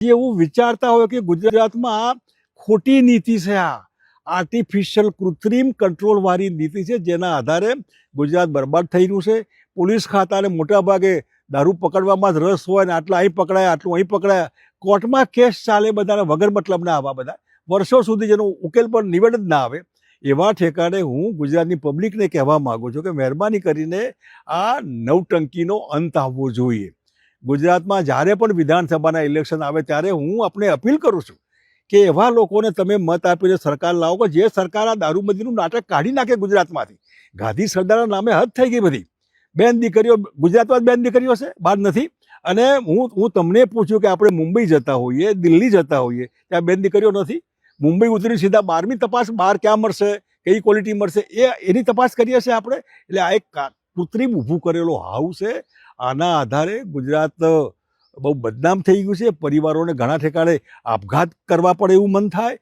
એવું વિચારતા હોય કે ગુજરાતમાં ખોટી નીતિ છે, આ આર્ટિફિશિયલ કૃત્રિમ કંટ્રોલ વાળી નીતિ છે, જેના આધારે ગુજરાત બરબાદ થઈ રહ્યું છે. પોલીસ ખાતાને મોટા ભાગે દારૂ પકડવામાં જ રસ હોય ને આટલા અહીં પકડાયા, આટલું અહીં પકડાયા, કોર્ટમાં કેસ ચાલે બધાને વગર મતલબના, આવા બધા વર્ષો સુધી જેનો ઉકેલ પણ નિવેડ જ ના આવે. એવા ઠેકાણે હું ગુજરાતની પબ્લિકને કહેવા માગું છું કે મહેરબાની કરીને આ નવટંકીનો અંત આવવો જોઈએ. ગુજરાતમાં જ્યારે પણ વિધાનસભાના ઇલેક્શન આવે ત્યારે હું આપણે અપીલ કરું છું કે એવા લોકોને તમે મત આપીને સરકાર લાવો કે જે સરકાર આ દારૂબંધીનું નાટક કાઢી નાખે ગુજરાતમાંથી. ગાંધી સરદારના નામે હદ થઈ ગઈ બધી. બેન દીકરીઓ ગુજરાતમાં જ બેન દીકરીઓ છે, બહાર નથી. અને હું તમને પૂછ્યું કે આપણે મુંબઈ જતા હોઈએ, દિલ્હી જતા હોઈએ, ત્યાં બેન દીકરીઓ નથી. મુંબઈ ઉતરી સીધા 12મી તપાસ, બહાર ક્યાં મળશે, કઈ ક્વોલિટી મળશે, એની તપાસ કરીએ છીએ આપણે. એટલે આ એક કૃત્રિમ ઊભું કરેલો હાઉસ છે. આના આધારે ગુજરાત બહુ બદનામ થઈ ગયું છે. પરિવારોને ઘણા ઠેકાણે આપઘાત કરવા પડે એવું મન થાય.